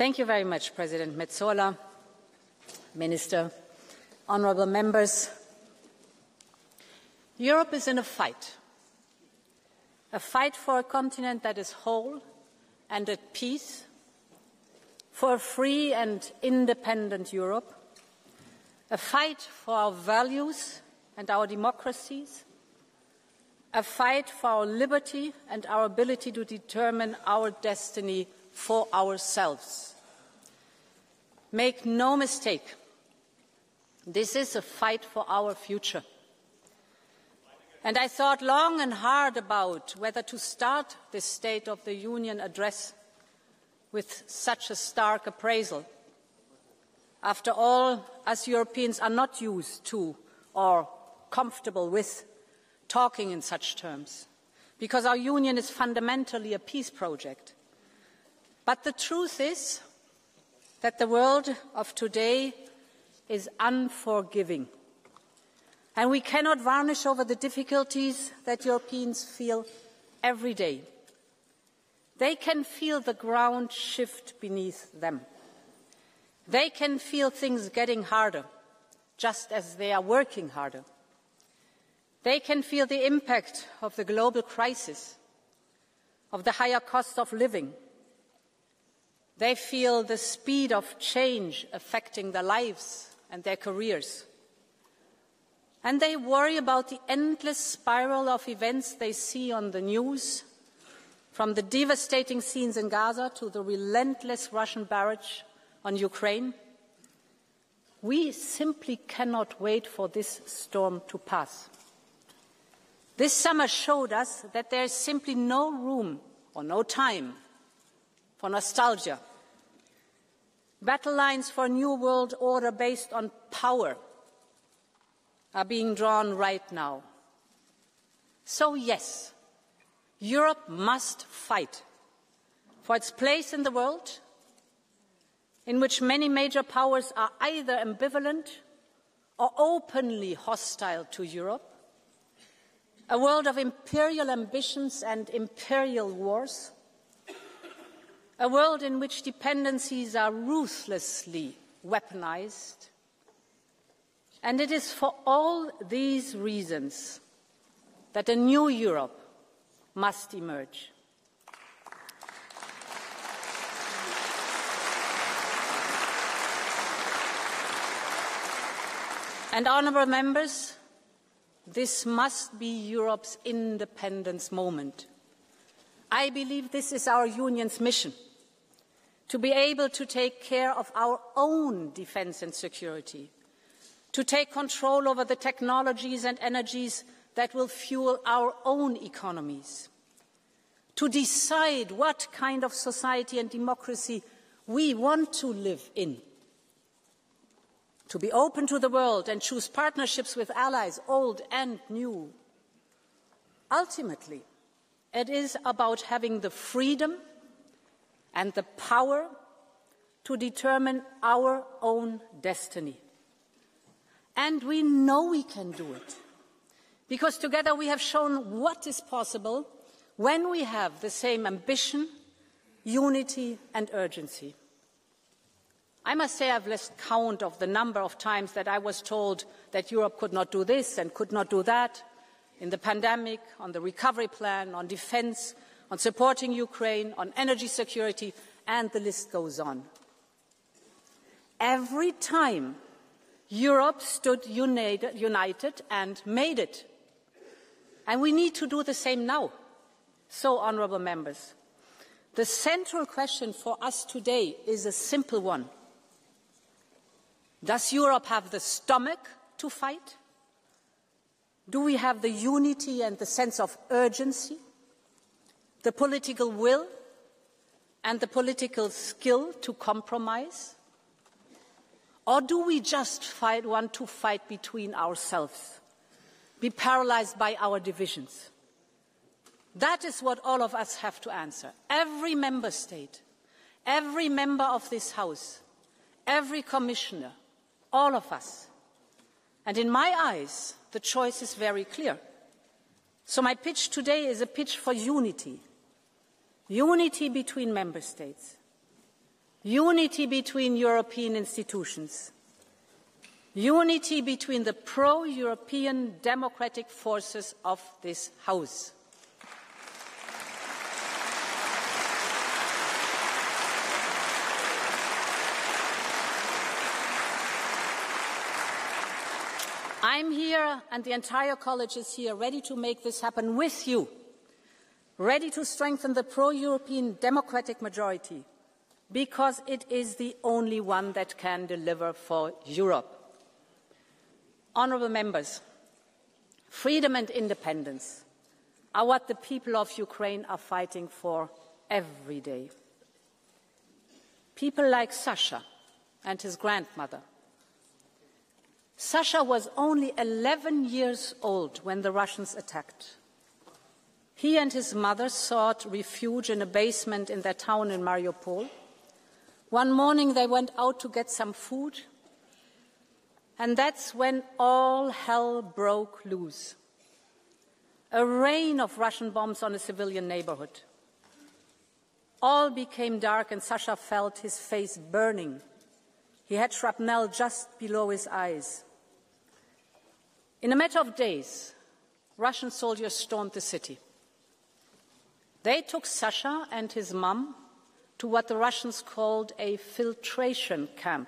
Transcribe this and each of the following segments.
Thank you very much, President Metsola, Minister, honourable members. Europe is in a fight for a continent that is whole and at peace, for a free and independent Europe, a fight for our values and our democracies, a fight for our liberty and our ability to determine our destiny for ourselves. Make no mistake, this is a fight for our future. And I thought long and hard about whether to start this State of the Union address with such a stark appraisal. After all, us Europeans are not used to or comfortable with talking in such terms, because our union is fundamentally a peace project. But the truth is that the world of today is unforgiving, and we cannot varnish over the difficulties that Europeans feel every day. They can feel the ground shift beneath them. They can feel things getting harder, just as they are working harder. They can feel the impact of the global crisis, of the higher cost of living. They feel the speed of change affecting their lives and their careers. And they worry about the endless spiral of events they see on the news, from the devastating scenes in Gaza to the relentless Russian barrage on Ukraine. We simply cannot wait for this storm to pass. This summer showed us that there is simply no room or no time for nostalgia. Battle lines for a new world order based on power are being drawn right now. So yes, Europe must fight for its place in the world, in which many major powers are either ambivalent or openly hostile to Europe, a world of imperial ambitions and imperial wars, a world in which dependencies are ruthlessly weaponized. And it is for all these reasons that a new Europe must emerge. And honourable members, this must be Europe's independence moment. I believe this is our Union's mission, to be able to take care of our own defence and security, to take control over the technologies and energies that will fuel our own economies, to decide what kind of society and democracy we want to live in, to be open to the world and choose partnerships with allies, old and new. Ultimately, it is about having the freedom and the power to determine our own destiny. And we know we can do it, because together we have shown what is possible when we have the same ambition, unity and urgency. I must say I've lost count of the number of times that I was told that Europe could not do this and could not do that, in the pandemic, on the recovery plan, on defence, on supporting Ukraine, on energy security, and the list goes on. Every time Europe stood united and made it. And we need to do the same now. So, honourable members, the central question for us today is a simple one. Does Europe have the stomach to fight? Do we have the unity and the sense of urgency, the political will and the political skill to compromise? Or do we just want to fight between ourselves, be paralysed by our divisions? That is what all of us have to answer. Every member state, every member of this House, every commissioner, all of us. And in my eyes, the choice is very clear. So my pitch today is a pitch for unity. Unity between member states. unity between European institutions, unity between the pro-European democratic forces of this House. I'm here, and the entire college is here, ready to make this happen with you, ready to strengthen the pro-European democratic majority, because it is the only one that can deliver for Europe. Honourable members, freedom and independence are what the people of Ukraine are fighting for every day. People like Sasha and his grandmother. Sasha was only 11 years old when the Russians attacked. He and his mother sought refuge in a basement in their town in Mariupol. One morning they went out to get some food, and that's when all hell broke loose. A rain of Russian bombs on a civilian neighborhood. All became dark and Sasha felt his face burning. He had shrapnel just below his eyes. In a matter of days, Russian soldiers stormed the city. They took Sasha and his mum to what the Russians called a filtration camp.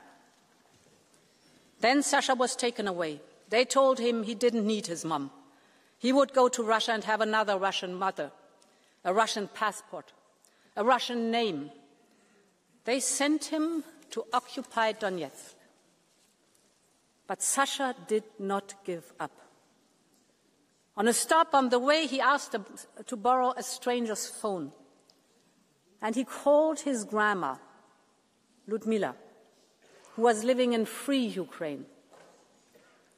Then Sasha was taken away. They told him he didn't need his mum. He would go to Russia and have another Russian mother, a Russian passport, a Russian name. They sent him to occupied Donetsk. But Sasha did not give up. On a stop on the way, he asked to borrow a stranger's phone. And he called his grandma, Ludmila, who was living in free Ukraine.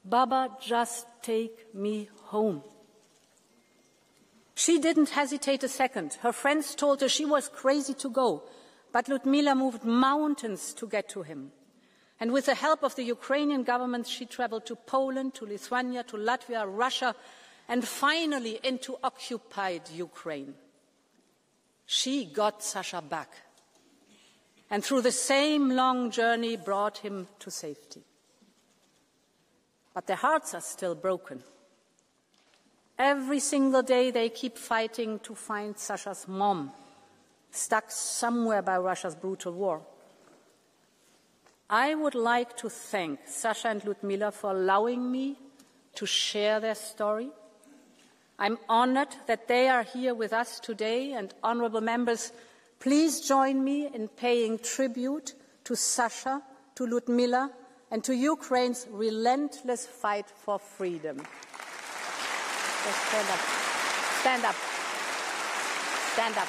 Baba, just take me home. She didn't hesitate a second. Her friends told her she was crazy to go, but Ludmila moved mountains to get to him. And with the help of the Ukrainian government, she traveled to Poland, to Lithuania, to Latvia, Russia, and finally into occupied Ukraine. She got Sasha back, and through the same long journey brought him to safety. But their hearts are still broken. Every single day they keep fighting to find Sasha's mom, stuck somewhere by Russia's brutal war. I would like to thank Sasha and Ludmila for allowing me to share their story. I'm honored that they are here with us today, and honourable members, please join me in paying tribute to Sasha, to Ludmila, and to Ukraine's relentless fight for freedom. So stand up. Stand up. Stand up.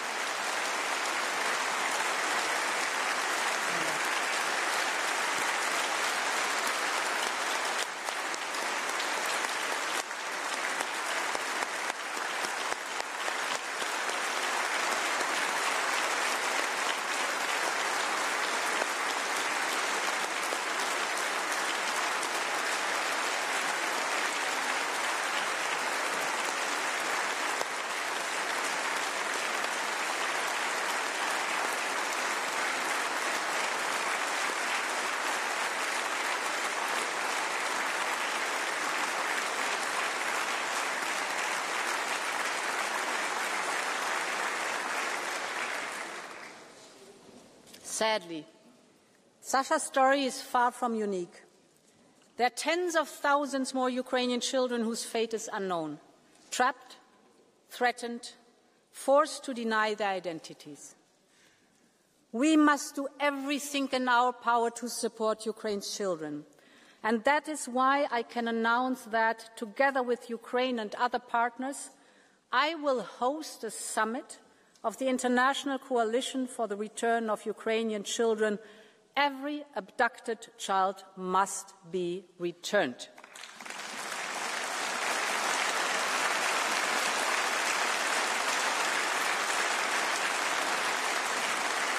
Sadly, Sasha's story is far from unique. There are tens of thousands more Ukrainian children whose fate is unknown, trapped, threatened, forced to deny their identities. We must do everything in our power to support Ukraine's children. And that is why I can announce that, together with Ukraine and other partners, I will host a summit of the International Coalition for the Return of Ukrainian Children. Every abducted child must be returned.